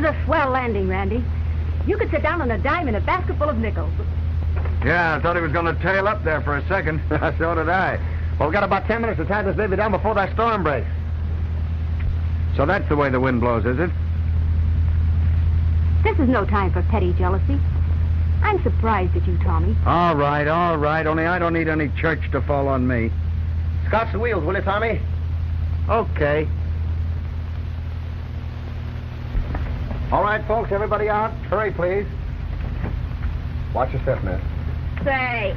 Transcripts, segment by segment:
was a swell landing, Randy. You could sit down on a dime in a basket full of nickels. Yeah, I thought he was going to tail up there for a second. So did I. Well, we've got about 10 minutes to tie this baby down before that storm breaks. So that's the way the wind blows, is it? This is no time for petty jealousy. I'm surprised at you, Tommy. All right. Only I don't need any church to fall on me. Scotch the wheels, will you, Tommy? Okay. All right, folks, everybody out. Hurry, please. Watch your step, miss. Say,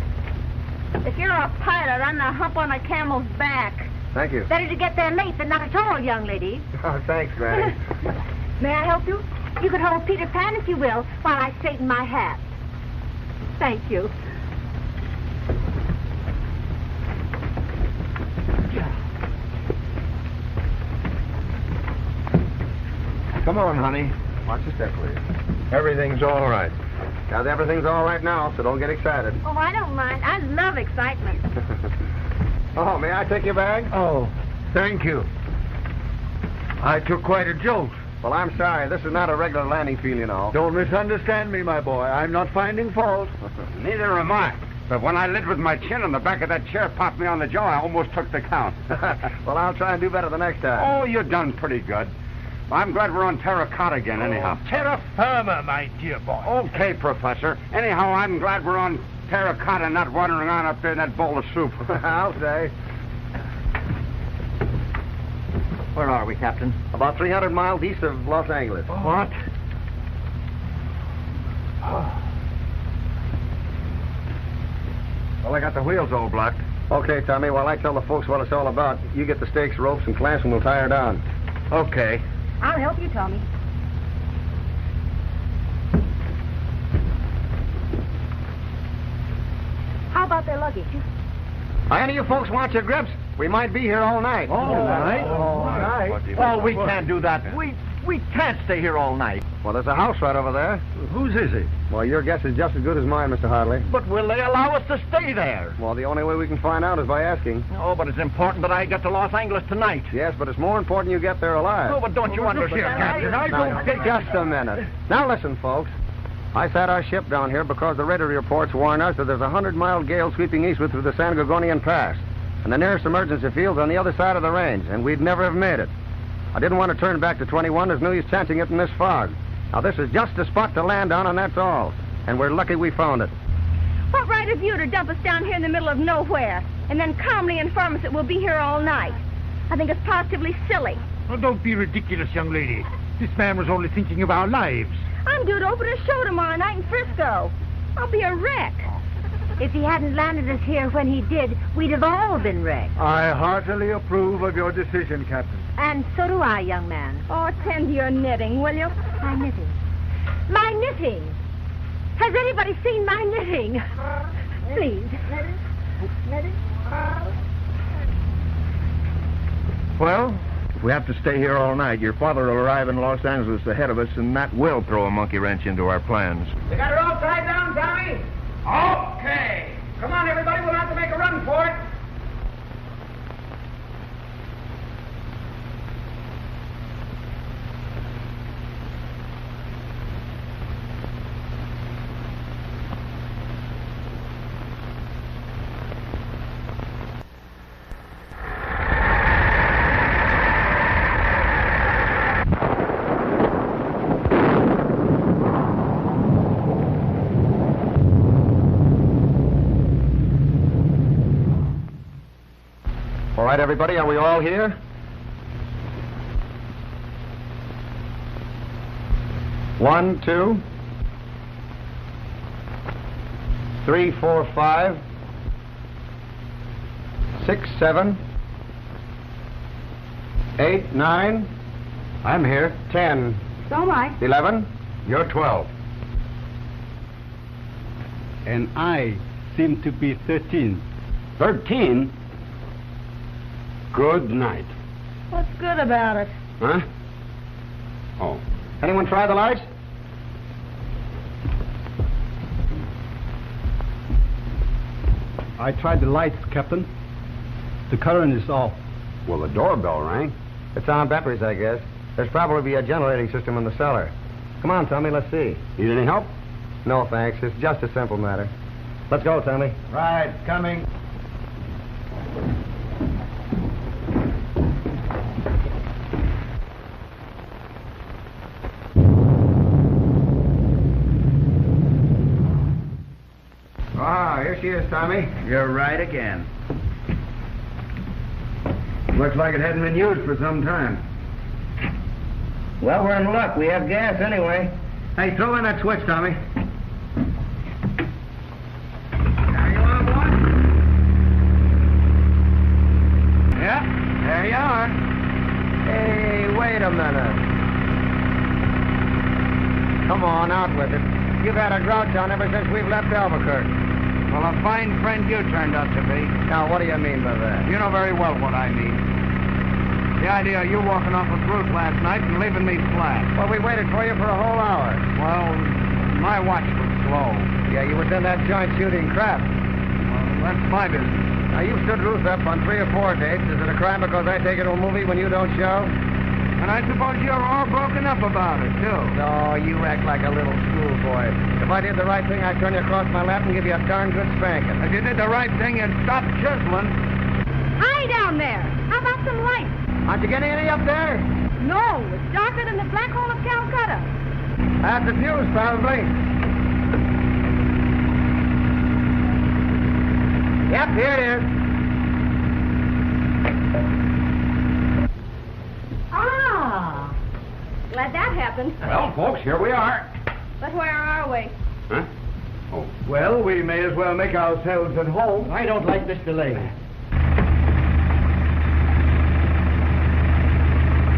if you're a pilot, I'm the hump on a camel's back. Thank you. Better to get there late than not at all, young lady. Oh, thanks, Granny. May I help you? You could hold Peter Pan if you will, while I straighten my hat. Thank you. Come on, honey. Watch your step, please. Everything's all right. Now, everything's all right now, so don't get excited. Oh, I don't mind. I love excitement. Oh, may I take your bag? Oh, thank you. I took quite a jolt. Well, I'm sorry. This is not a regular landing field, you know. Don't misunderstand me, my boy. I'm not finding fault. Neither am I. But when I lit with my chin on the back of that chair popped me on the jaw, I almost took the count. Well, I'll try and do better the next time. Oh, you've done pretty good. I'm glad we're on terra cotta again, anyhow. Terra firma, my dear boy. Okay, Professor. Anyhow, I'm glad we're on terra cotta, not wandering around up there in that bowl of soup. I'll say. Where are we, Captain? About 300 miles east of Los Angeles. What? Well, I got the wheels all blocked. Okay, Tommy, while I tell the folks what it's all about, you get the stakes, ropes, and clamps, and we'll tie her down. Okay. I'll help you, Tommy. How about their luggage? Any of you folks want your grips? We might be here all night. All night? All night. Well, we can't do that. We can't stay here all night. Well, there's a house right over there. Whose is it? Well, your guess is just as good as mine, Mr. Hartley. But will they allow us to stay there? Well, the only way we can find out is by asking. Oh, but it's important that I get to Los Angeles tonight. Yes, but it's more important you get there alive. Oh, but don't you understand, Captain? I don't think... Just a minute. Now listen, folks. I sat our ship down here because the radar reports warn us that there's a 100-mile gale sweeping eastward through the San Gorgonian Pass. And the nearest emergency field's on the other side of the range, and we'd never have made it. I didn't want to turn back to 21. There's no use chancing it in this fog. Now, this is just a spot to land on, and that's all. And we're lucky we found it. What right have you to dump us down here in the middle of nowhere and then calmly inform us that we'll be here all night? I think it's positively silly. Oh, don't be ridiculous, young lady. This man was only thinking of our lives. I'm due to open a show tomorrow night in Frisco. I'll be a wreck. If he hadn't landed us here when he did, we'd have all been wrecked. I heartily approve of your decision, Captain. And so do I, young man. Oh, tend to your knitting, will you? My knitting. My knitting! Has anybody seen my knitting? Please. Well, if we have to stay here all night, your father will arrive in Los Angeles ahead of us, and that will throw a monkey wrench into our plans. You got her all tied down, Tommy? Okay. Come on, everybody. We'll have to make a run for it. All right, everybody, are we all here? One, two, 3, 4, 5, 6, 7, 8, 9. I'm here. 10. So am I. 11. You're 12. And I seem to be 13. 13? Good night. What's good about it? Huh? Oh. Anyone try the lights? I tried the lights, Captain. The current is off. Well, the doorbell rang. It's on batteries, I guess. There's probably a generating system in the cellar. Come on, Tommy, let's see. Need any help? No, thanks. It's just a simple matter. Let's go, Tommy. Right, coming. Ah, here she is, Tommy. You're right again. Looks like it hadn't been used for some time. Well, we're in luck. We have gas anyway. Hey, throw in that switch, Tommy. There you are, boy. Yeah, there you are. Hey, wait a minute. Come on, out with it. You've had a grouch on ever since we've left Albuquerque. Well, a fine friend you turned out to be. Now, what do you mean by that? You know very well what I mean. The idea of you walking off a brute last night and leaving me flat. Well, we waited for you for a whole hour. Well, my watch was slow. Yeah, you was in that joint shooting crap. Well, that's my business. Now, you've stood Ruth up on 3 or 4 dates. Is it a crime because I take her to a movie when you don't show? And I suppose you're all broken up about it, too. No, you act like a little schoolboy. If I did the right thing, I'd turn you across my lap and give you a darn good spanking. If you did the right thing, you'd stop chiseling. Hi down there. How about some light? Aren't you getting any up there? No, it's darker than the black hole of Calcutta. That's the fuse, probably. Yep, here it is. Ah, glad that happened. Well, folks, here we are. But where are we? Huh? Oh. Well, we may as well make ourselves at home. I don't like this delay.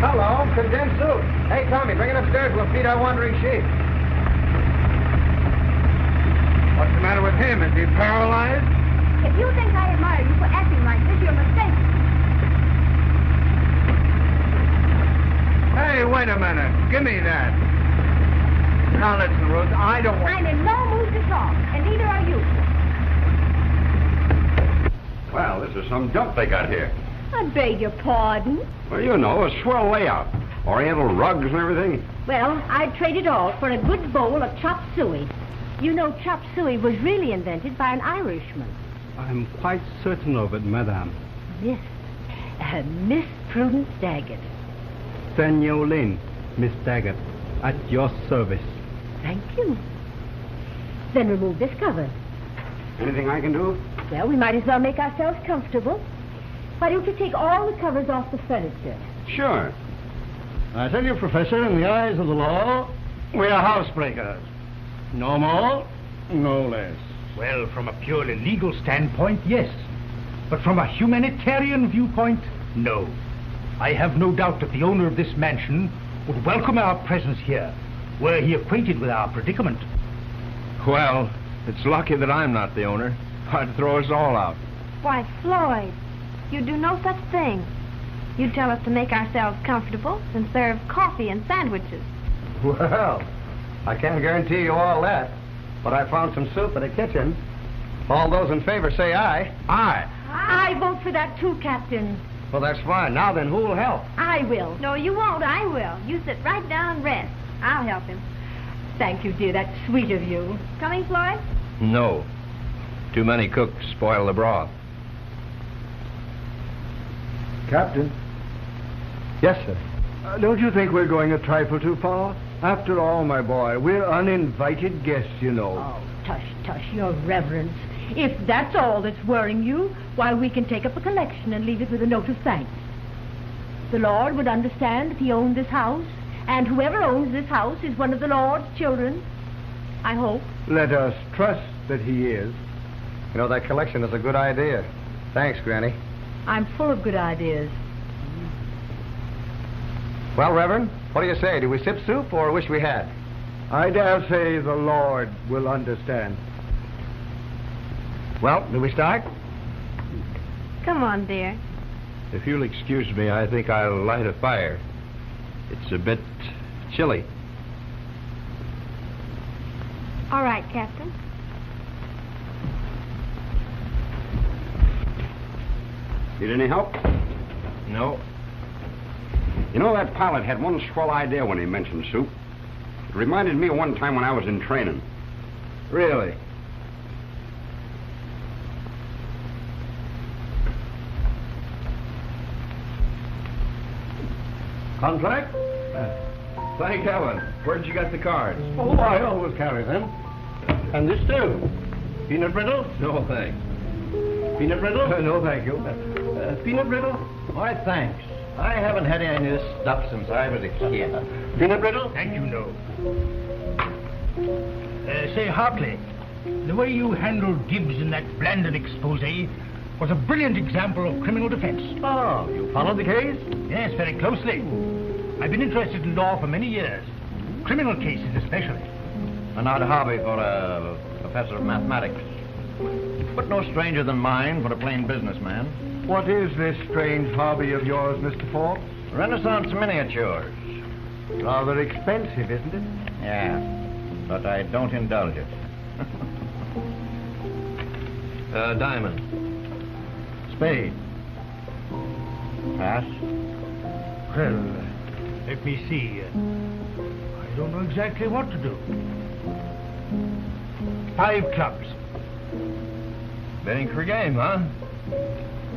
Hello, condensed soup. Hey, Tommy, bring it upstairs. We'll feed our wandering sheep. What's the matter with him? Is he paralyzed? If you think I admire you for acting like this, you're mistaken. Hey, wait a minute. Give me that. Now, listen, Ruth, I don't want... I'm in no mood to talk, and neither are you. Well, this is some dump they got here. I beg your pardon. Well, you know, a swell layout. Oriental rugs and everything. Well, I'd trade it all for a good bowl of chop suey. You know, chop suey was really invented by an Irishman. I'm quite certain of it, madame. Yes. Miss Prudence Daggett. Senor Lynn, Miss Daggett, at your service. Thank you. Then remove this cover. Anything I can do? Well, we might as well make ourselves comfortable. Why don't you take all the covers off the furniture? Sure. I tell you, Professor, in the eyes of the law, we are housebreakers. No more, no less. Well, from a purely legal standpoint, yes. But from a humanitarian viewpoint, no. I have no doubt that the owner of this mansion would welcome our presence here, were he acquainted with our predicament. Well, it's lucky that I'm not the owner. I'd throw us all out. Why, Floyd, you do no such thing. You tell us to make ourselves comfortable and serve coffee and sandwiches. Well, I can't guarantee you all that, but I found some soup in the kitchen. All those in favor say aye. Aye. I vote for that too, Captain. Well, that's fine. Now then, who'll help? I will. No, you won't. I will. You sit right down and rest. I'll help him. Thank you, dear. That's sweet of you. Coming, Floyd? No. Too many cooks spoil the broth. Captain? Yes, sir. Don't you think we're going a trifle too far? After all, my boy, we're uninvited guests, you know. Oh, tush, your reverence. If that's all that's worrying you, why, we can take up a collection and leave it with a note of thanks. The Lord would understand if he owned this house, and whoever owns this house is one of the Lord's children. I hope. Let us trust that he is. You know, that collection is a good idea. Thanks, Granny. I'm full of good ideas. Well, Reverend, what do you say? Do we sip soup or wish we had? I dare say the Lord will understand. Well, do we start? Come on, dear. If you'll excuse me, I think I'll light a fire. It's a bit chilly. All right, Captain. Need any help? No. You know, that pilot had one swell idea when he mentioned soup. Reminded me of one time when I was in training. Really? Contract? Thank heaven. Where'd you get the cards? Oh, I always carry them. And this too. Peanut brittle? No, thanks. Peanut brittle? No, thank you. Peanut brittle? Why, thanks. I haven't had any of this stuff since I was a kid. Peanut brittle? Thank you, no. Say, Hartley, the way you handled Gibbs in that Blandon expose was a brilliant example of criminal defense. Oh, you followed the case? Yes, very closely. I've been interested in law for many years. Criminal cases especially. An odd hobby for a professor of mathematics. But no stranger than mine for a plain businessman. What is this strange hobby of yours, Mr. Falk? Renaissance miniatures. Rather expensive, isn't it? Yeah, but I don't indulge it. Diamond. Spade. Pass. Well, let me see. I don't know exactly what to do. 5 clubs. Betting for game, huh?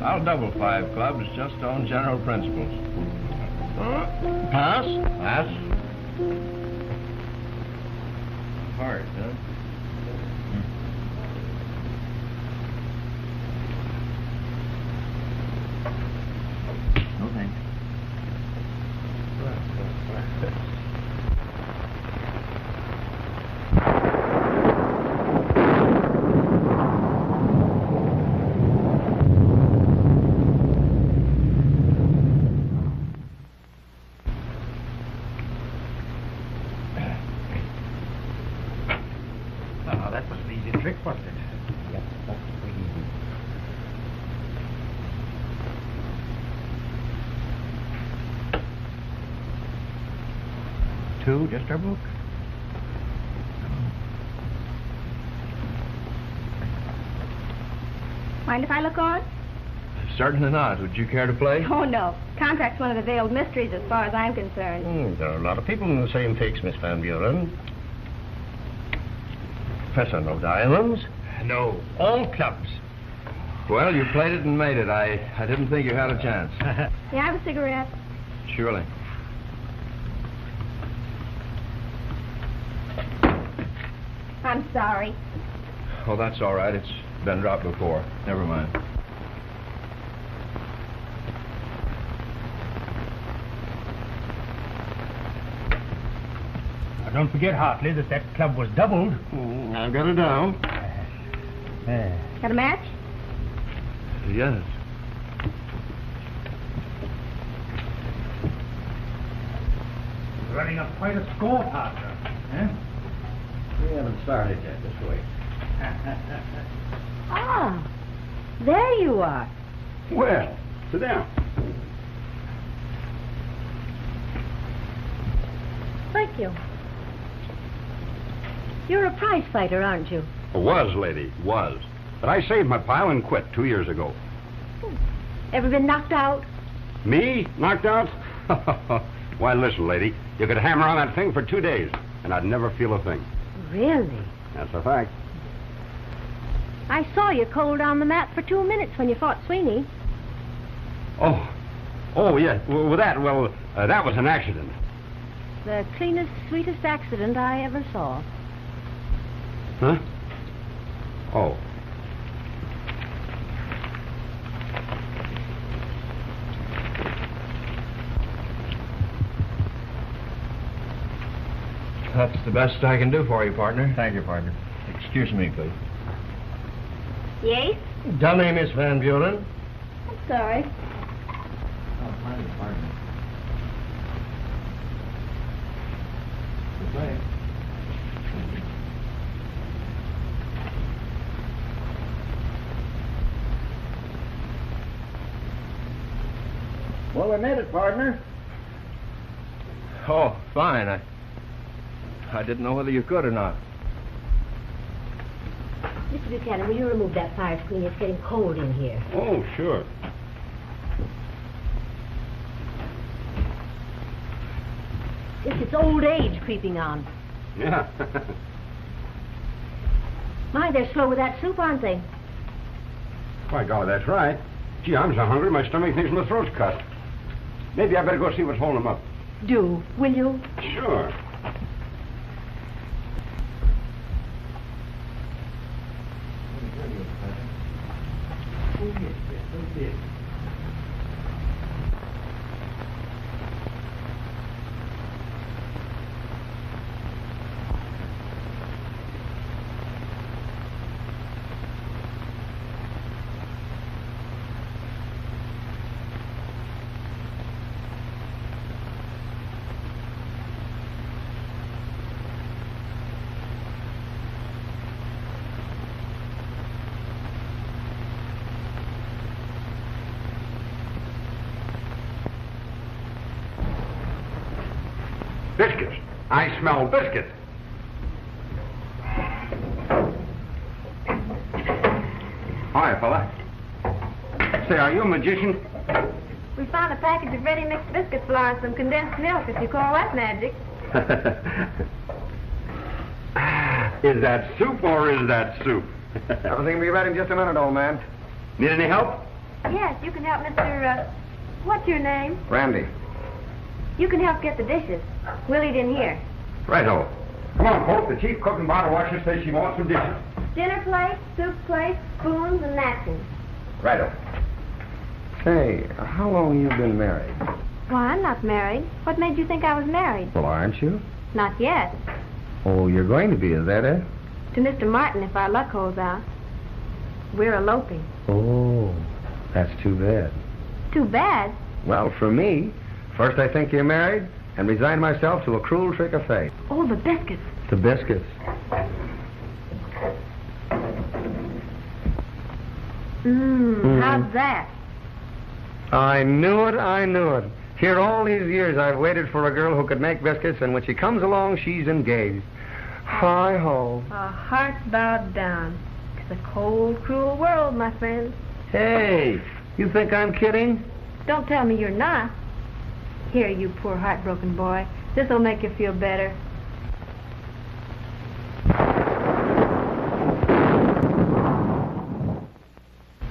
I'll double 5 clubs just on general principles. Pass. Pass. Hard, huh? No thanks. Oh, that was an easy trick, wasn't it? Yep, that's pretty easy. Two, just our book. Mind if I look on? Certainly not. Would you care to play? Oh, no. Contract's one of the veiled mysteries as far as I'm concerned. There are a lot of people in the same fix, Miss Van Buren. Professor, no diamonds? No, all clubs. Well, you played it and made it. I didn't think you had a chance. May I have a cigarette? Surely. I'm sorry. Oh, that's all right. It's been dropped before. Never mind. Now, don't forget, Hartley, that club was doubled. I've got it down. Got a match? Yes. Running up quite a score, partner. Eh? We haven't started yet. Just wait. Ah, there you are. Well, sit down. Thank you. You're a prize fighter, aren't you? Was, lady, was. But I saved my pile and quit 2 years ago. Ever been knocked out? Me? Knocked out? Why, listen, lady. You could hammer on that thing for 2 days, and I'd never feel a thing. Really? That's a fact. I saw you cold on the mat for 2 minutes when you fought Sweeney. Oh, yeah. Well, that was an accident. The cleanest, sweetest accident I ever saw. Huh? Oh. That's the best I can do for you, partner. Thank you, partner. Excuse me, please. Yes? Dummy, Miss Van Buren. I'm sorry. Oh, pardon, partner. Good play. Well, we made it, partner. Oh, fine. I didn't know whether you could or not. Mr. Buchanan, will you remove that fire screen? It's getting cold in here. Oh, sure. It's old age creeping on. Yeah. My, they're slow with that soup, aren't they? By golly, that's right. Gee, I'm so hungry, my stomach thinks my throat's cut. Maybe I better go see what's holding them up. Do, will you? Sure. Biscuits. I smell biscuits. Hi, fella. Say, are you a magician? We found a package of ready-mixed biscuit flour and some condensed milk, if you call that magic. Is that soup or is that soup? Everything will be ready in just a minute, old man. Need any help? Yes, you can help Mr. What's your name? Randy. You can help get the dishes. We'll eat in here. Righto. Come on, folks. The chief cook and bottle washer says she wants some dishes. Dinner plates, soup plates, spoons, and napkins. Righto. Say, how long you been married? Why, I'm not married. What made you think I was married? Well, aren't you? Not yet. Oh, you're going to be, is that it? To Mr. Martin, if our luck holds out. We're eloping. Oh, that's too bad. Too bad. Well, for me, first I think you're married and resign myself to a cruel trick of fate. Oh, the biscuits. The biscuits. How's that? I knew it, I knew it. Here all these years I've waited for a girl who could make biscuits, and when she comes along, she's engaged. Hi-ho. Our hearts bowed down. It's a cold, cruel world, my friend. Hey, you think I'm kidding? Don't tell me you're not. Here, you poor heartbroken boy. This'll make you feel better.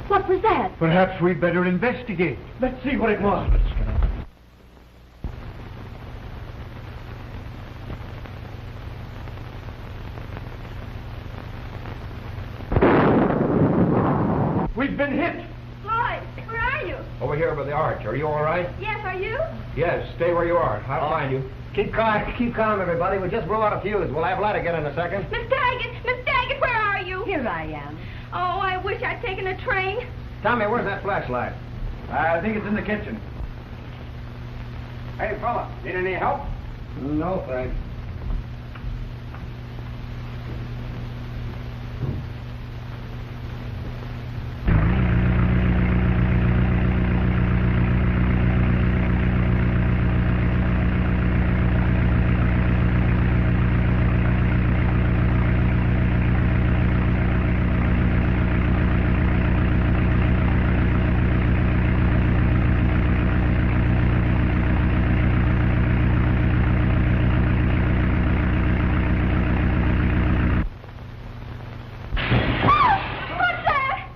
What was that? Perhaps we'd better investigate. Let's see what it was. We've been hit. Floyd, where are you? Over here by the arch. Are you all right? Yes, are you? Yes, stay where you are. I'll find you. Keep calm, everybody. We just blew out a fuse. We'll have light again in a second. Miss Daggett, where are you? Here I am. Oh, I wish I'd taken a train. Tommy, where's that flashlight? I think it's in the kitchen. Hey, fella. Need any help? No, thanks.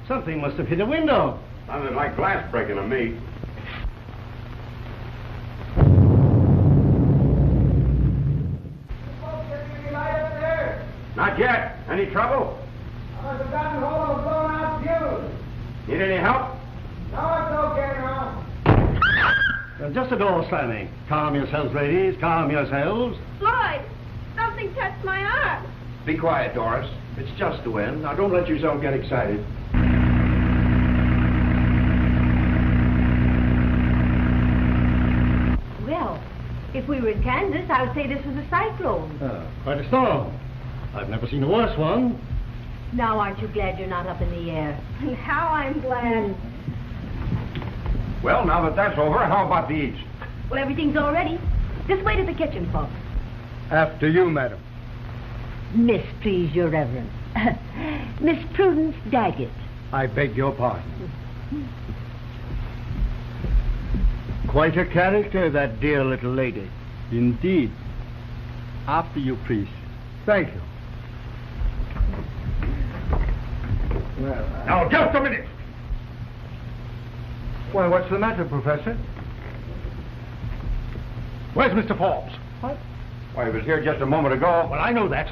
Something must have hit a window. Sounded like glass breaking to me. Not yet. Any trouble? I've gotten hold of a blown out fuse. Need any help? No, it's okay now. Just a door slamming. Calm yourselves, ladies. Calm yourselves. Floyd, something touched my arm. Be quiet, Doris. It's just the wind. Now, don't let yourself get excited. Well, if we were in Kansas, I would say this was a cyclone. Quite a storm. I've never seen a worse one. Now, aren't you glad you're not up in the air? And how I'm glad. Well, now that that's over, how about the eats? Well, everything's all ready. This way to the kitchen, folks. After you, madam. Miss, please, your reverence. Miss Prudence Daggett. I beg your pardon. Quite a character, that dear little lady. Indeed. After you, priest. Thank you. Well, Now, just a minute. Why, what's the matter, Professor? Where's Mr. Forbes? What? Why, he was here just a moment ago. Well, I know that.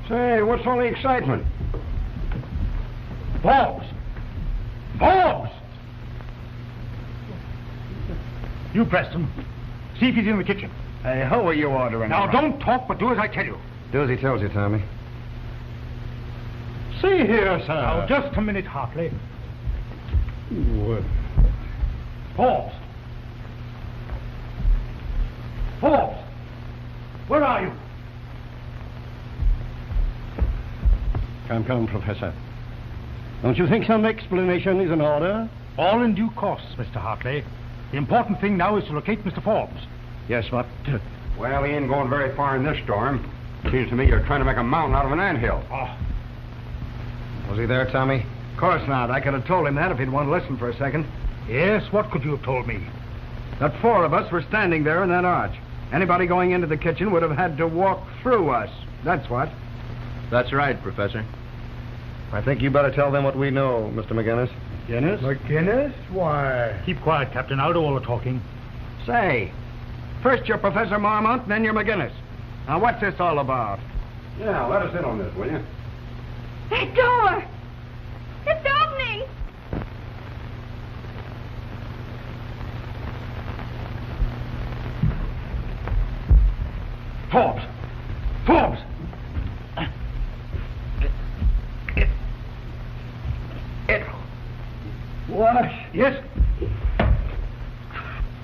Say, what's all the excitement? Forbes! Forbes! You, Preston. See if he's in the kitchen. Hey, how are you ordering? Now, don't talk, but do as I tell you. Do as he tells you, Tommy. See here, sir. Now, just a minute, Hartley. What? Forbes! Forbes! Where are you? Come, Professor. Don't you think some explanation is in order? All in due course, Mr. Hartley. The important thing now is to locate Mr. Forbes. Yes, what? Well, he ain't going very far in this storm. Seems to me you're trying to make a mountain out of an anthill. Oh, Was he there, Tommy? Of course not. I could have told him that if he'd want to listen for a second. yes, what could you have told me? That 4 of us were standing there in that arch. Anybody going into the kitchen would have had to walk through us. That's what. That's right, Professor. I think you better tell them what we know, Mr. McGinnis. McGinnis? Why? Keep quiet, Captain. I'll do all the talking. Say, first you're Professor Marmont, then you're McGinnis. Now, what's this all about? Yeah, let us in on this, will you? That door! It's opening! Forbes! Forbes! What? Yes?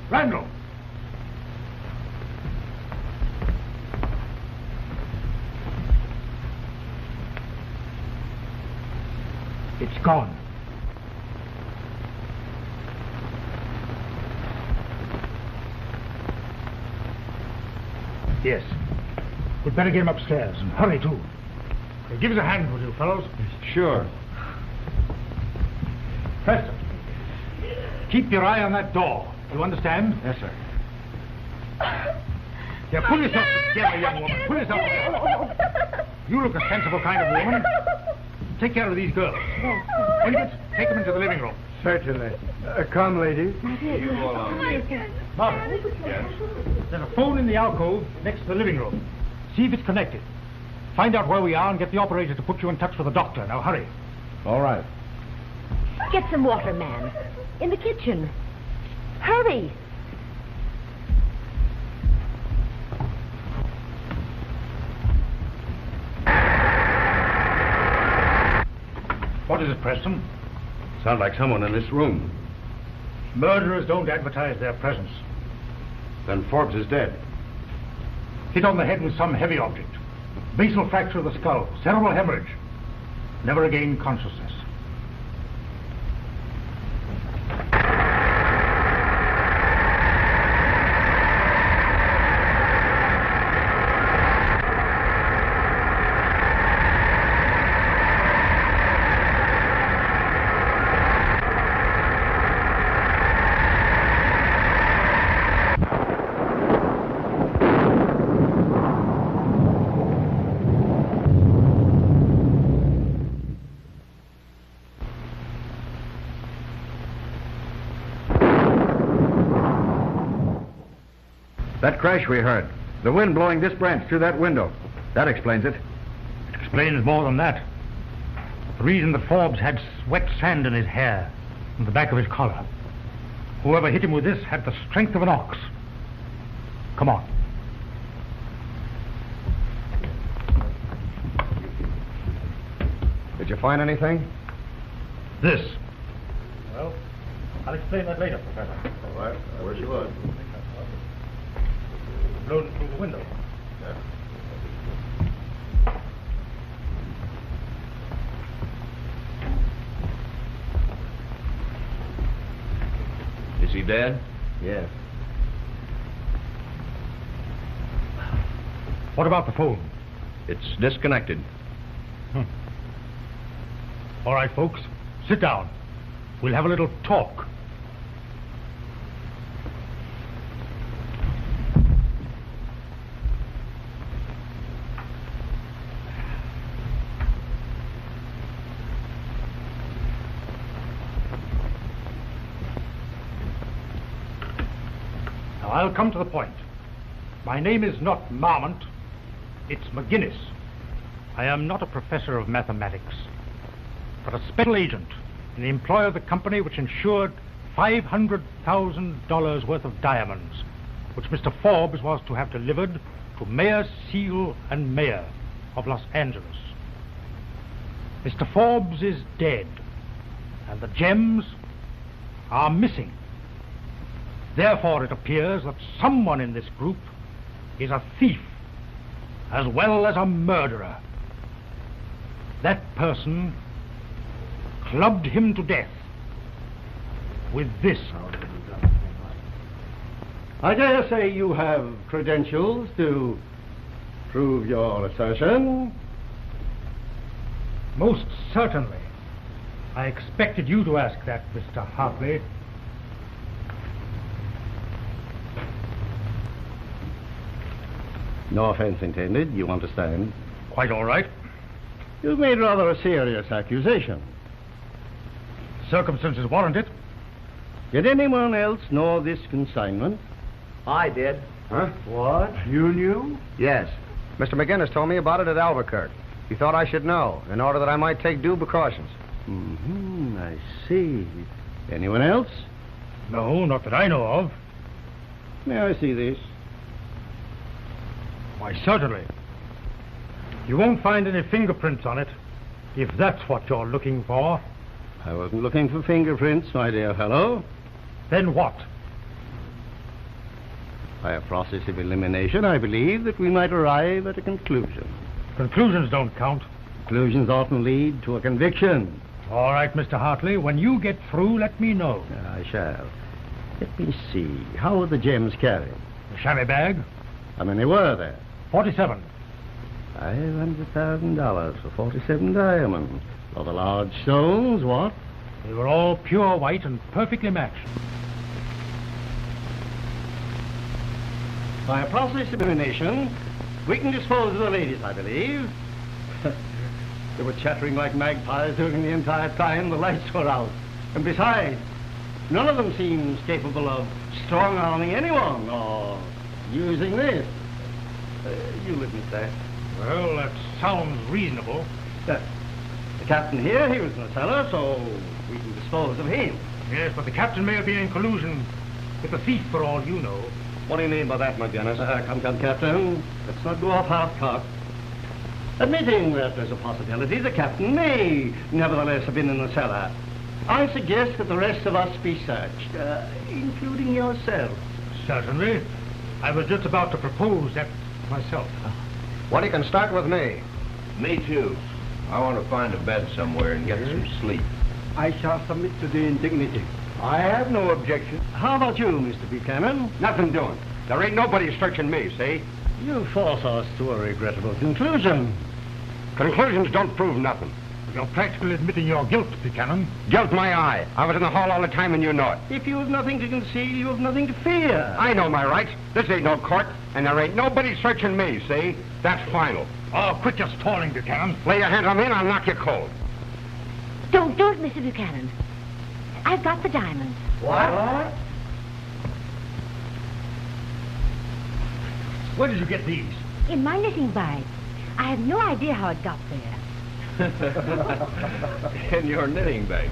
Randall! It's gone. Yes. We'd better get him upstairs, and hurry, too. Give us a hand, will you, fellows? Sure. Preston, keep your eye on that door. You understand? Yes, sir. Yeah, pull yourself together, young woman. Pull yourself together. You look a sensible kind of woman. Take care of these girls. Elliot, take them into the living room. Certainly. Come, ladies. Margaret. Yes? There's a phone in the alcove next to the living room. See if it's connected. Find out where we are and get the operator to put you in touch with the doctor. Now, hurry. All right. Get some water, man. In the kitchen. Hurry. What is it, Preston? Sounds like someone in this room. Murderers don't advertise their presence. Then Forbes is dead. Hit on the head with some heavy object. Basal fracture of the skull. Cerebral hemorrhage. Never regained consciousness. That crash we heard. The wind blowing this branch through that window. That explains it. It explains more than that. The reason that Forbes had wet sand in his hair and the back of his collar. Whoever hit him with this had the strength of an ox. Come on. Did you find anything? This. Well, I'll explain that later, Professor. All right, I wish you would. Blown through the window. Is he dead? Yes. What about the phone? It's disconnected. All right, folks, sit down. We'll have a little talk. I'll come to the point. My name is not Marmont. It's McGinnis. I am not a professor of mathematics, but a special agent in the employ of the company which insured $500,000 worth of diamonds, which Mr. Forbes was to have delivered to Mayor Seal and Mayor of Los Angeles. Mr. Forbes is dead, and the gems are missing. Therefore, it appears that someone in this group is a thief as well as a murderer. That person clubbed him to death with this. I dare say you have credentials to prove your assertion. Most certainly. I expected you to ask that, Mr. Hartley. No offense intended, you understand. Quite all right. You've made rather a serious accusation. Circumstances warrant it. Did anyone else know this consignment? I did. Huh? What? You knew? Yes. Mr. McGinnis told me about it at Albuquerque. He thought I should know, in order that I might take due precautions. Mm-hmm, I see. Anyone else? No, not that I know of. May I see this? Why, certainly. You won't find any fingerprints on it, if that's what you're looking for. I wasn't looking for fingerprints, my dear fellow. Then what? By a process of elimination, I believe that we might arrive at a conclusion. Conclusions don't count. Conclusions often lead to a conviction. All right, Mr. Hartley. When you get through, let me know. I shall. Let me see. How were the gems carried? The chamois bag? How many were there? 47. $500,000 for 47 diamonds. For the large stones, what? They were all pure white and perfectly matched. By a process of elimination, we can dispose of the ladies, I believe. They were chattering like magpies during the entire time the lights were out. And besides, none of them seems capable of strong-arming anyone or using this. You admit that. Well, that sounds reasonable. The captain here, he was in the cellar, so we can dispose of him. Yes, but the captain may have been in collusion with the thief for all you know. What do you mean by that, McGinnis? Come, Captain. Let's not go off half-cocked. Admitting that there's a possibility the captain may nevertheless have been in the cellar, I suggest that the rest of us be searched, including yourself. Certainly. I was just about to propose that myself. Well, you can start with me. Me too. I want to find a bed somewhere and get some sleep. I shall submit to the indignity. I have no objection. How about you, Mr. Buchanan? Nothing doing. There ain't nobody searching me, see? You force us to a regrettable conclusion. Conclusions don't prove nothing. You're practically admitting your guilt, Buchanan. Guilt my eye. I was in the hall all the time and you know it. If you have nothing to conceal, you have nothing to fear. I know my rights. This ain't no court, and there ain't nobody searching me, see? That's final. Oh, quit your stalling, Buchanan. Lay your hands on me and I'll knock you cold. Don't do it, Mr. Buchanan. I've got the diamonds. What? Where did you get these? In my knitting bag. I have no idea how it got there. In your knitting bag.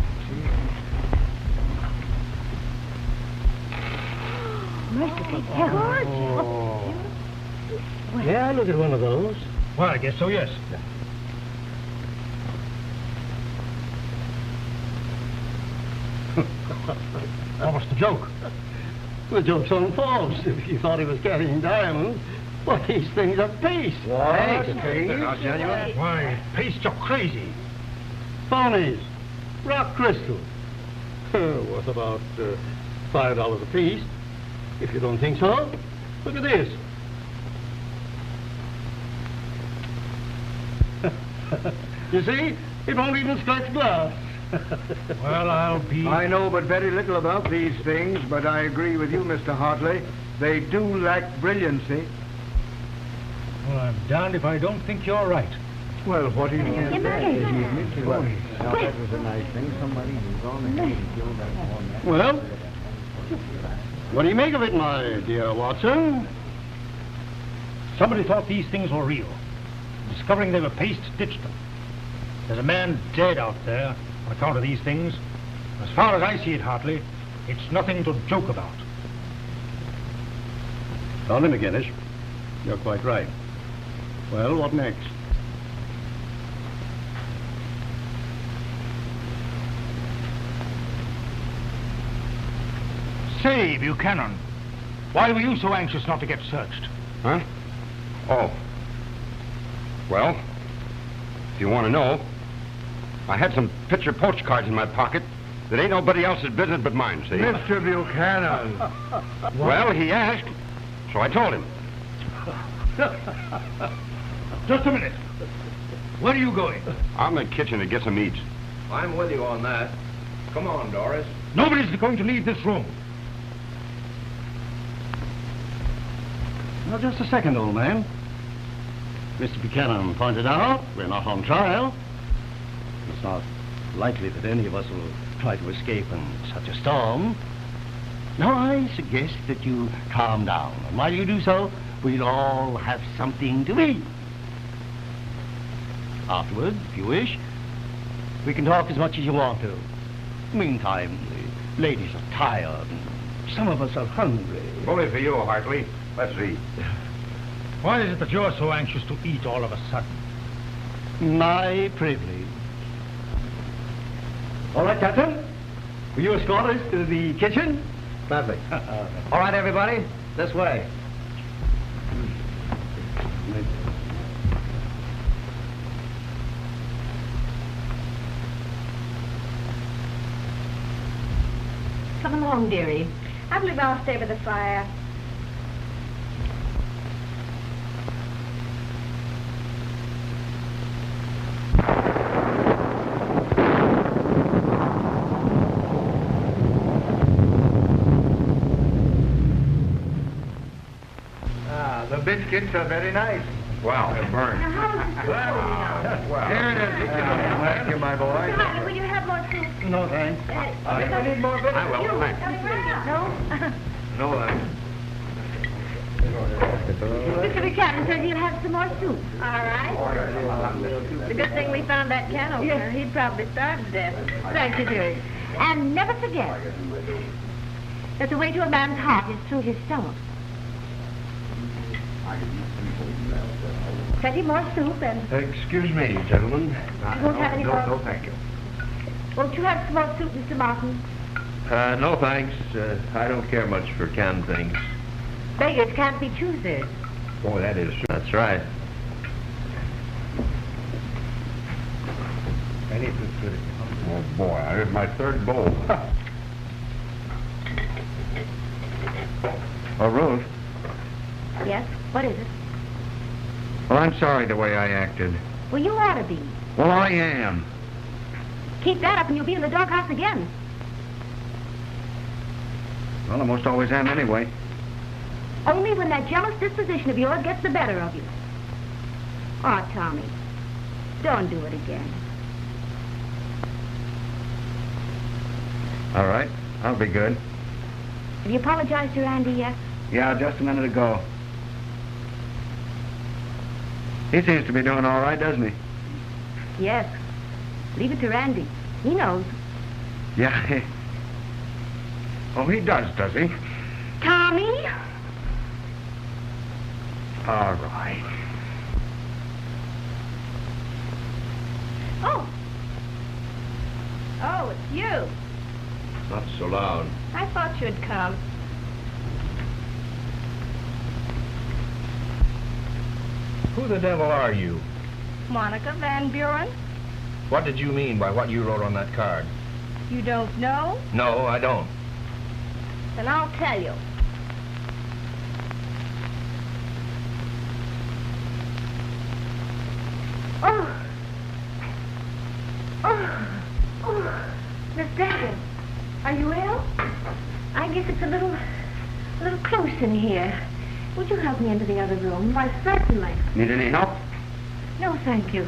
Merciful heavens. Oh. Yeah, look at one of those. Well, I guess so, yes. What was the joke? The joke's on Forbes. If he thought he was carrying diamonds, but these things are paste. What? Paste? Not genuine? Why, paste, you're crazy. Phonies. Rock crystal. Worth about $5 a piece. If you don't think so, look at this. You see? It won't even scratch glass. Well, I'll be... I know but very little about these things, but I agree with you, Mr. Hartley. They do lack brilliancy. Well, I'm darned if I don't think you're right. Well, what do you mean? Am I? Now, that was a nice thing. Somebody was on ahead and killed that one. Well, What do you make of it, my dear Watson? Somebody thought these things were real. Discovering they were paste, ditched them. There's a man dead out there on account of these things. As far as I see it, Hartley, it's nothing to joke about. Found him again, Ish. You're quite right. Well, what next? Say, Buchanan, why were you so anxious not to get searched? Huh? Oh. Well, if you want to know, I had some picture postcards in my pocket that ain't nobody else's business but mine, see? Mr. Buchanan. Well, he asked, so I told him. Just a minute. Where are you going? I'm in the kitchen to get some eats. I'm with you on that. Come on, Doris. Nobody's going to leave this room. Now, just a second, old man. Mr. Buchanan pointed out we're not on trial. It's not likely that any of us will try to escape in such a storm. Now, I suggest that you calm down. And while you do so, we'll all have something to eat. Afterward, if you wish, we can talk as much as you want to. Meantime, the ladies are tired, and some of us are hungry. Bully for you, Hartley. Let's eat. Why is it that you're so anxious to eat all of a sudden? My privilege. All right, Captain. Will you escort us to the kitchen? Gladly. All right, everybody. This way. Come along, dearie. I believe I'll stay by the fire. The biscuits are very nice. Wow, they're burned. Now, how is this going? Wow. Here it is. Thank you, my boy. Mr. Hartley, will you have more soup? No, thanks. I need more biscuits. I will, thanks. No? No, Mr. Buchanan says he'll have some more soup. All right. It's a good thing we found that can opener. He'd probably starve to death. Thank you, dearie. And never forget that the way to a man's heart is through his stomach. Plenty more soup and... Excuse me, gentlemen. You won't have any more? No, thank you. Won't you have some more soup, Mr. Martin? No, thanks. I don't care much for canned things. Beggars can't be choosers. Oh, that is true. That's right. Oh, boy, there's my third bowl. Oh, Ruth. Yes? What is it? Well, I'm sorry the way I acted. Well, you ought to be. Well, I am. Keep that up and you'll be in the doghouse again. Well, I most always am anyway. Only when that jealous disposition of yours gets the better of you. Oh, Tommy, don't do it again. All right. I'll be good. Have you apologized to Randy yet? Yeah, just a minute ago. He seems to be doing all right, doesn't he? Yes. Leave it to Randy. He knows. Yeah. Oh, he does he? Tommy? All right. Oh. Oh, it's you. Not so loud. I thought you'd come. Who the devil are you? Monica Van Buren? What did you mean by what you wrote on that card? You don't know? No, I don't. Then I'll tell you. Oh. Oh. Oh. Miss Daggett, are you ill? I guess it's a little close in here. Would you help me into the other room? Why, certainly. Need any help? No, thank you.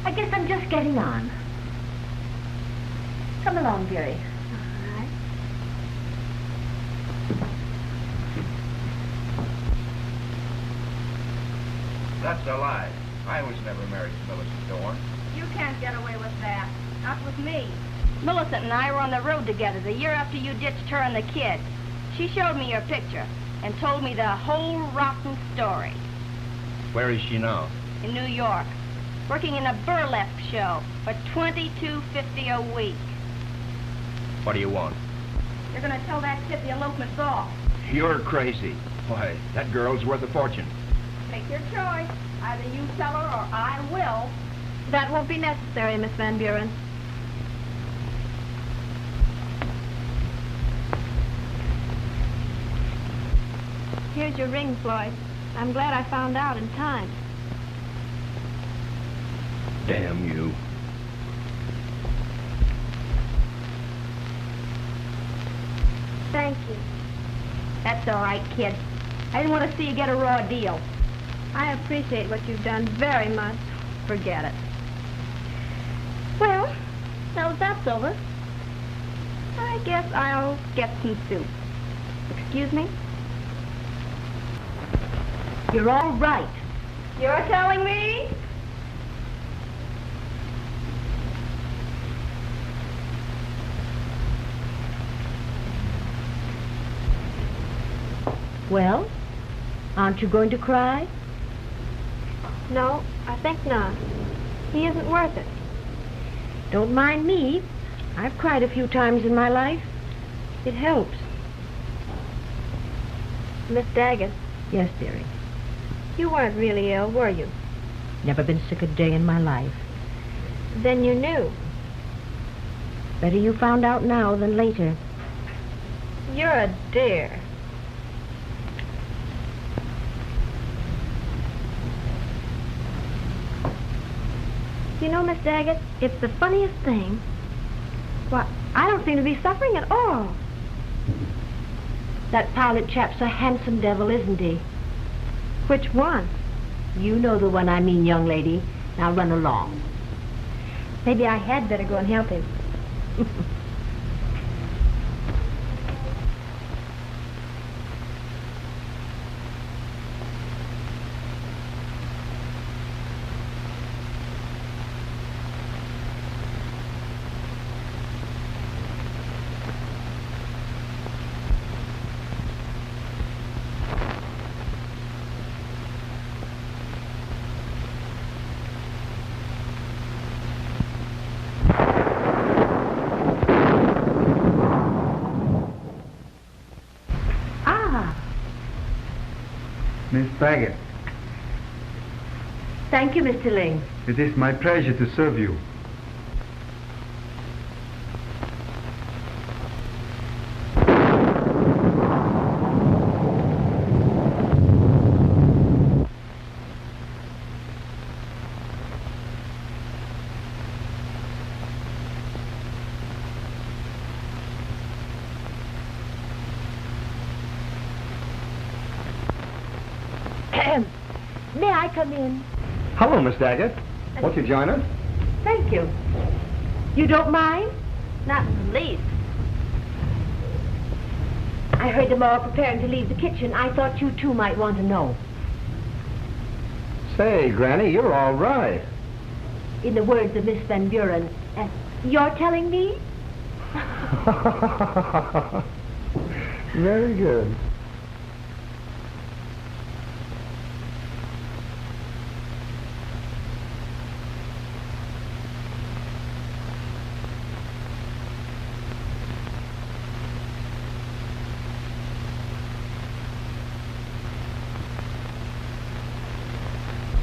I guess I'm just getting on. Come along, dearie. All right. That's a lie. I was never married to Millicent Dorn. You can't get away with that. Not with me. Millicent and I were on the road together the year after you ditched her and the kid. She showed me your picture and told me the whole rotten story. Where is she now? In New York, working in a burlesque show for $22.50 a week. What do you want? You're going to tell that kid the elopement's off. You're crazy. Why, that girl's worth a fortune. Take your choice. Either you tell her or I will. That won't be necessary, Miss Van Buren. Here's your ring, Floyd. I'm glad I found out in time. Damn you. Thank you. That's all right, kid. I didn't want to see you get a raw deal. I appreciate what you've done very much. Forget it. Well, now that that's over, I guess I'll get some soup. Excuse me? You're all right. You're telling me? Well, aren't you going to cry? No, I think not. He isn't worth it. Don't mind me. I've cried a few times in my life. It helps. Miss Daggett, Yes, dearie. you weren't really ill, were you? Never been sick a day in my life. Then you knew. Better you found out now than later. You're a dear. You know, Miss Daggett, it's the funniest thing. Why, I don't seem to be suffering at all. That pilot chap's a handsome devil, isn't he? Which one? You know the one I mean, young lady. Now run along. Maybe I had better go and help him. Miss Daggett, Thank you, Mr. Ling. it is my pleasure to serve you. May I come in? Hello, Miss Daggett. Won't you join us? Thank you. You don't mind? Not in the least. I heard them all preparing to leave the kitchen. I thought you too might want to know. Say, Granny, you're all right. In the words of Miss Van Buren, you're telling me? Very good.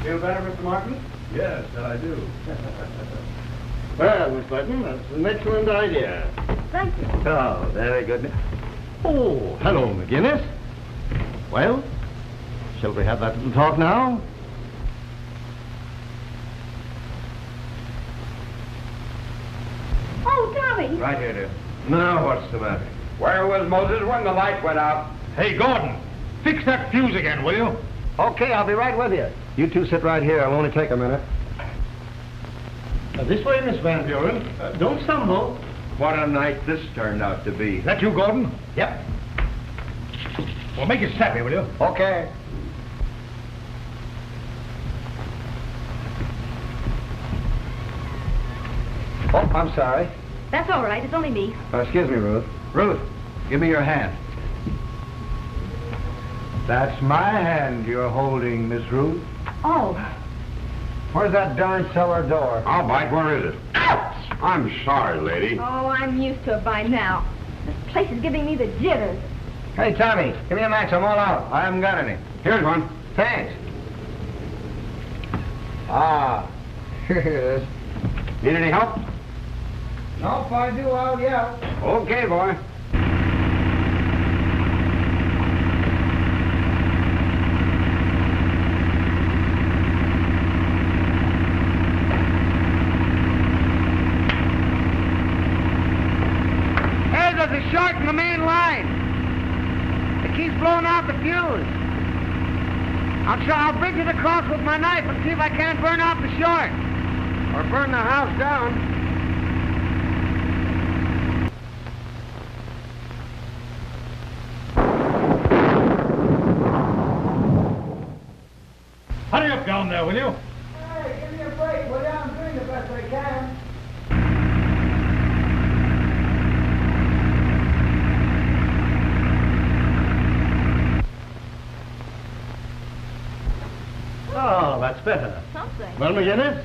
Feel better, Mr. Martin? Yes, I do. Well, Miss Burton, that's an excellent idea. Thank you. Oh, very good. Oh, hello, McGinnis. Well, shall we have that little talk now? Oh, Tommy! Right here, dear. Now, what's the matter? Where was Moses when the light went out? Hey, Gordon, fix that fuse again, will you? Okay, I'll be right with you. You two sit right here. It'll only take a minute. This way, Miss Van Buren. Don't stumble. What a night this turned out to be. Is that you, Gordon? Yep. Well, make it snappy, will you? Okay. Oh, I'm sorry. That's all right. It's only me. Excuse me, Ruth. Ruth, give me your hand. That's my hand you're holding, Miss Ruth. Oh. Where's that darn cellar door? I'll bite. Where is it? Ouch! I'm sorry, lady. Oh, I'm used to it by now. This place is giving me the jitters. Hey, Tommy, give me a match. I'm all out. I haven't got any. Here's one. Thanks. Ah, here it is. Need any help? No, if I do, I'll yell. Okay, boy. Hey, there's a short in the main line. It keeps blowing out the fuse. I'll bridge it across with my knife and see if I can't burn out the short. Or burn the house down. Hurry up down there, will you? Hey, give me a break, will you? I'm doing the best I can. Oh, that's better. Something. Well, McGinnis,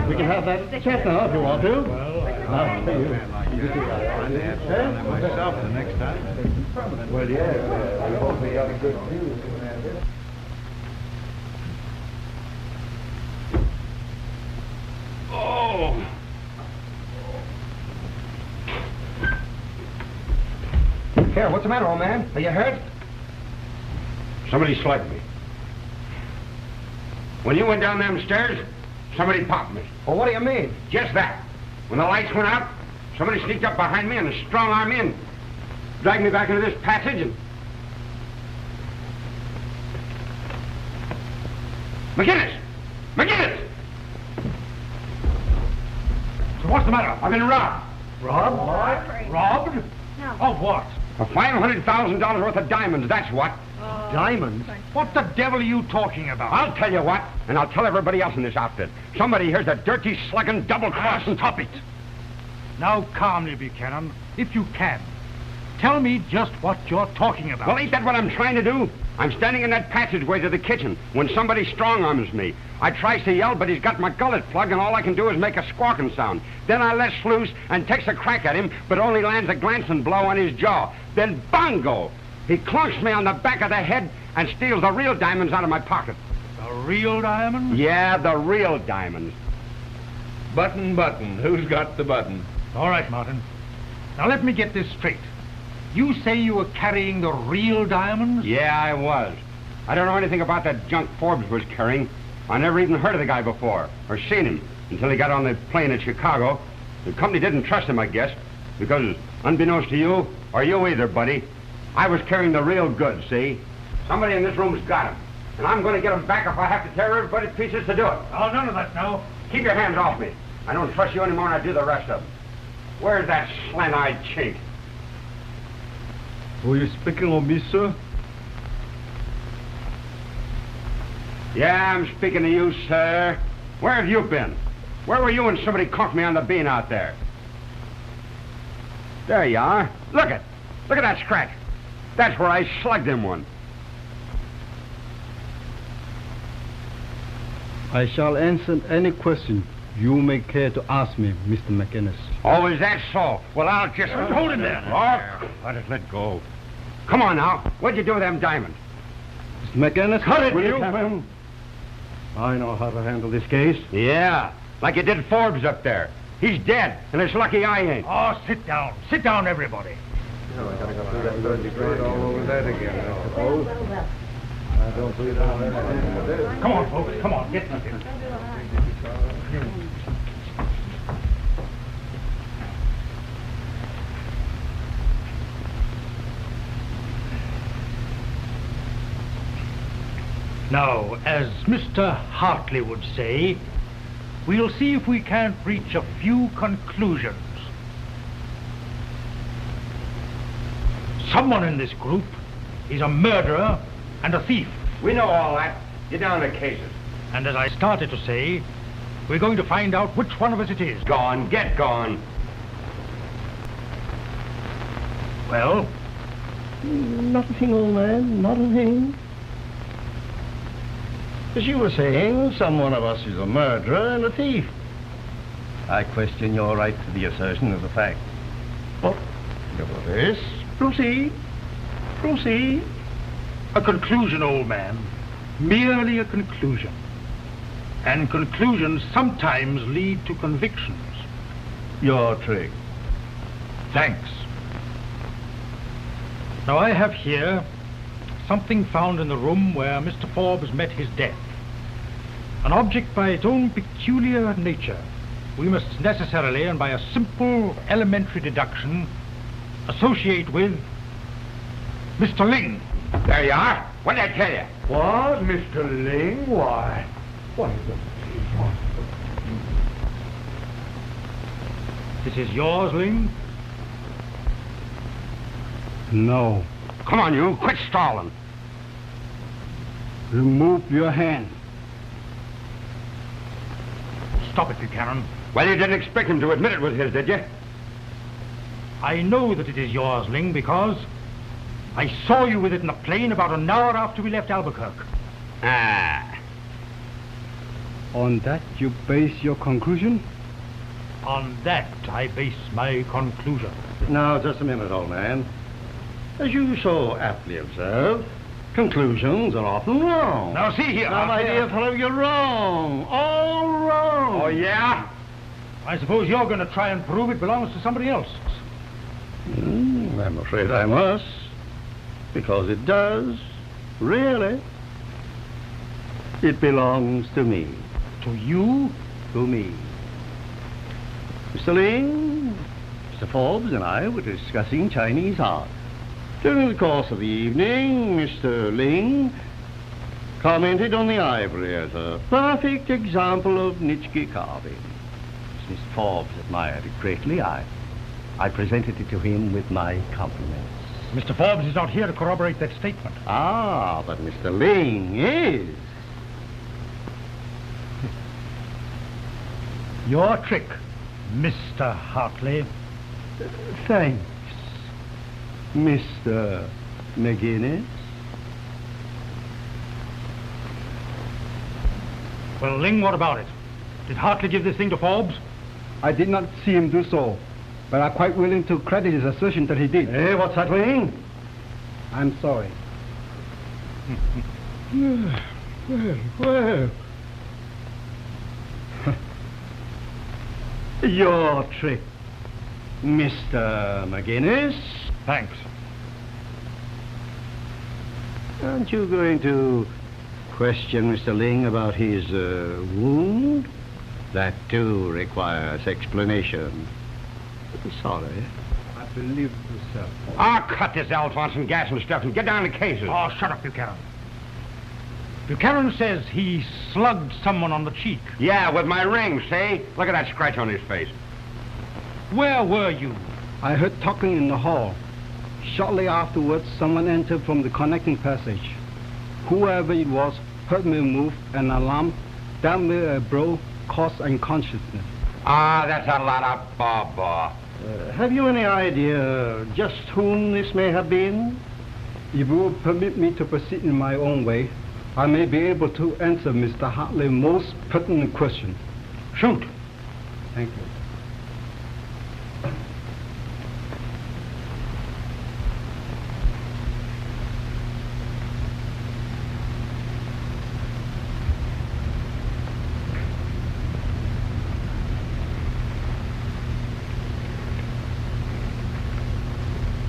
we can have that chat now if you want to. Myself the next time. Well, yeah, we hope we got a good view. Oh. Here, what's the matter, old man? Are you hurt? Somebody slugged me. When you went down them stairs, somebody popped me. Well, what do you mean? Just that. When the lights went out, somebody sneaked up behind me and strong-armed me and dragged me back into this passage and... McGinnis! McGinnis! So what's the matter? I've been robbed. Robbed? Robbed? No. Of what? For $500,000 worth of diamonds, that's what. Diamonds? What the devil are you talking about? I'll tell you what, and I'll tell everybody else in this outfit. Somebody here's a dirty, slugging, double-crossing... Stop it! Now calmly, Buchanan, if you can. Tell me just what you're talking about. Well, ain't that what I'm trying to do? I'm standing in that passageway to the kitchen when somebody strong-arms me. I tries to yell, but he's got my gullet plugged, and all I can do is make a squawking sound. Then I lets loose and takes a crack at him, but only lands a glancing blow on his jaw. Then bongo! He clunks me on the back of the head and steals the real diamonds out of my pocket. The real diamonds? Yeah, the real diamonds. Button, button. Who's got the button? All right, Martin. Now let me get this straight. You say you were carrying the real diamonds? Yeah, I was. I don't know anything about that junk Forbes was carrying. I never even heard of the guy before, or seen him, until he got on the plane at Chicago. The company didn't trust him, I guess, because unbeknownst to you, or you either, buddy, I was carrying the real goods, see? Somebody in this room's got him, and I'm going to get him back if I have to tear everybody to pieces to do it. Oh, none of that now. Keep your hands off me. I don't trust you anymore, and I do the rest of them. Where's that slant-eyed chink? Were you speaking of me, sir? Yeah, I'm speaking to you, sir. Where have you been? Where were you when somebody caught me on the bean out there? There you are. Look at that scratch. That's where I slugged him one. I shall answer any question you may care to ask me, Mr. McInnes. Oh, is that so? Well, I'll just... Hold him there. Oh, let it let go. Come on now. What'd you do with them diamonds? Mr. McInnes, Cut it, will you... I know how to handle this case. Yeah, like you did Forbes up there. He's dead, and it's lucky I ain't. Oh, sit down. Sit down, everybody. No, I gotta go through that dirty grade all over that again, I suppose. I don't believe that. Come on, folks. Come on. Get in here. Now, as Mr. Hartley would say, we'll see if we can't reach a few conclusions. Someone in this group is a murderer and a thief. We know all that. Get down to cases. And as I started to say, We're going to find out which one of us it is. Gone. Get gone. Well? Not a thing, old man. Not a thing. As you were saying, some one of us is a murderer and a thief. I question your right to the assertion as a fact. But, nevertheless, proceed. Proceed. A conclusion, old man. Merely a conclusion. And conclusions sometimes lead to convictions. Your trick. Thanks. Now, I have here something found in the room where Mr. Forbes met his death. An object by its own peculiar nature. We must necessarily, and by a simple elementary deduction, associate with Mr. Ling. There you are. What did I tell you? What, Mr. Ling? Why? This is yours, Ling? No. Come on, you. Quit stalling. Remove your hand. Stop it, Buchanan. Well, you didn't expect him to admit it was his, did you? I know that it is yours, Ling, because I saw you with it in the plane about an hour after we left Albuquerque. Ah. On that you base your conclusion? On that, I base my conclusion. Now, just a minute, old man. As you so aptly observe, conclusions are often wrong. Now, see here. Now, my dear fellow, you're wrong. All wrong. Oh, yeah? I suppose you're going to try and prove it belongs to somebody else. I'm afraid I must. Because it does. Really. It belongs to me. To you? To me. Mr. Ling, Mr. Forbes and I were discussing Chinese art. During the course of the evening, Mr. Ling commented on the ivory as a perfect example of Nichiki carving. As Mr. Forbes admired it greatly, I presented it to him with my compliments. Mr. Forbes is not here to corroborate that statement. Ah, but Mr. Ling is. Your trick, Mr. Hartley. Thanks, Mr. McGinnis. Well, Ling, what about it? Did Hartley give this thing to Forbes? I did not see him do so, but I'm quite willing to credit his assertion that he did. Hey, what's that, Ling? I'm sorry. Well. Your trick, Mr. McGinnis. Thanks. Aren't you going to question Mr. Ling about his wound? That, too, requires explanation. Sorry. I believe you, sir. Ah, cut this Alphonse and gas and stuff and get down to cases. Oh, shut up, Buchanan. Buchanan says he slugged someone on the cheek. Yeah, with my ring, see? Look at that scratch on his face. Where were you? I heard talking in the hall. Shortly afterwards, someone entered from the connecting passage. Whoever it was heard me move an alarm, damn near a blow, caused unconsciousness. Ah, that's a lot of baba. Have you any idea just whom this may have been? If you will permit me to proceed in my own way, I may be able to answer Mr. Hartley's most pertinent question. Shoot. Thank you.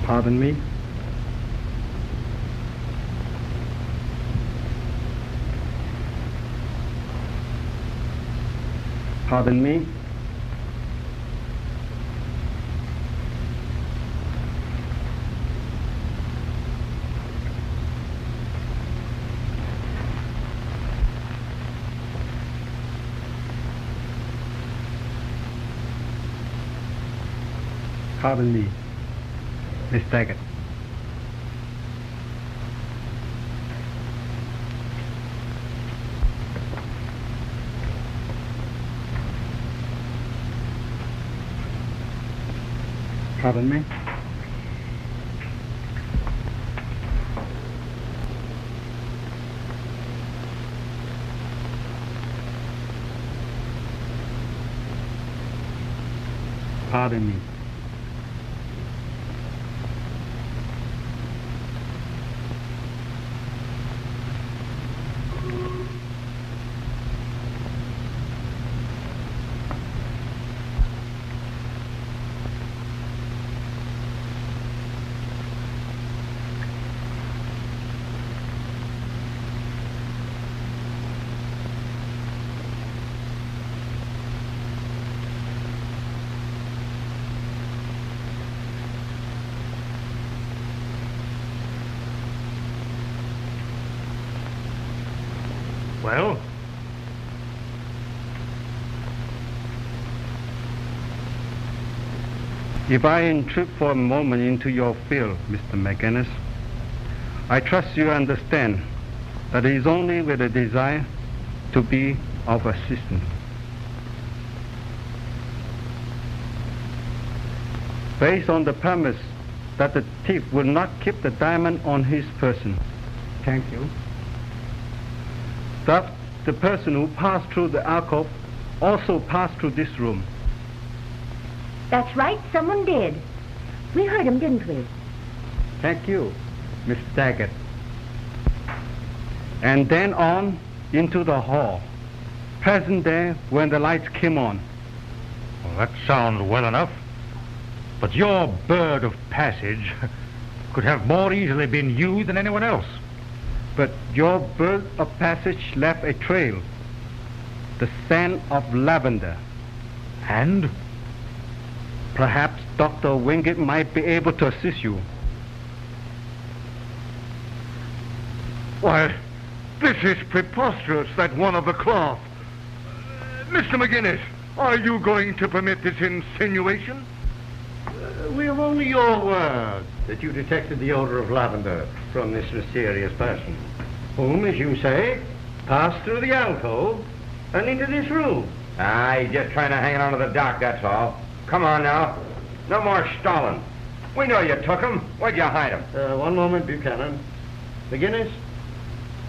Pardon me? Pardon me? Pardon me, Miss Daggett. Pardon me? Pardon me. Well? If I intrude for a moment into your field, Mr. McGinnis, I trust you understand that it is only with a desire to be of assistance. Based on the premise that the thief will not keep the diamond on his person. Thank you. Thus, the person who passed through the alcove also passed through this room. That's right, someone did. We heard him, didn't we? Thank you, Miss Daggett. And then on into the hall, present there when the lights came on. Well, that sounds well enough. But your bird of passage could have more easily been you than anyone else. But your bird of passage left a trail, the scent of lavender. And? Perhaps Dr. Wingate might be able to assist you. Why, this is preposterous, that one of the cloth. Mr. McGinnis, are you going to permit this insinuation? We have only your word that you detected the odor of lavender from this mysterious person, whom, as you say, passed through the alcove and into this room. He's just trying to hang on to the dock, that's all. Come on now. No more stalling. We know you took him. Where'd you hide him? One moment, Buchanan. McGinnis,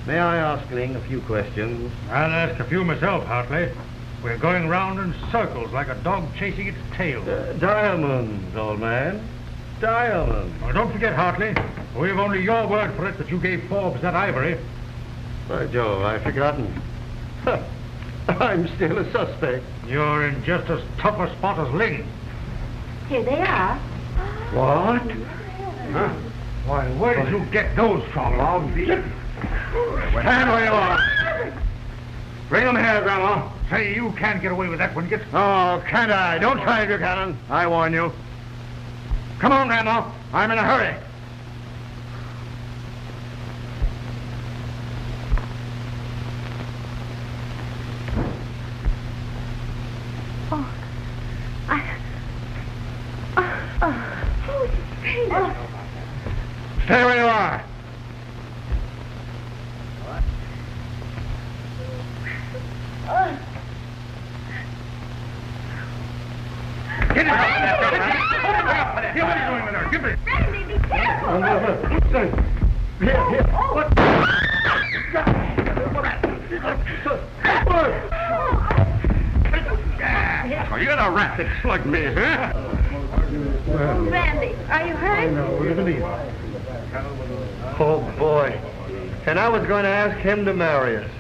may I ask Ling a few questions? I'll ask a few myself, Hartley. We're going round in circles like a dog chasing its tail. Diamonds, old man. Diamonds. Oh, don't forget, Hartley, we've only your word for it that you gave Forbes that ivory. By Jove, I've forgotten. I'm still a suspect. You're in just as tough a spot as Ling. Here they are. What? Huh? Why, where did you get those from, Log? Stand where you are. Bring them here, Grandma. Say, you can't get away with that, Wingate. Oh, can't I? Don't try, Buchanan. I warn you. Come on, Grandma. I'm in a hurry. Stay where you are. Get it out of there, what are you doing with her? Give me. Randy, be careful. Here. What? Oh, you're the rat that slugged me, huh? Randy, are you hurt? Oh, boy. And I was going to ask him to marry us.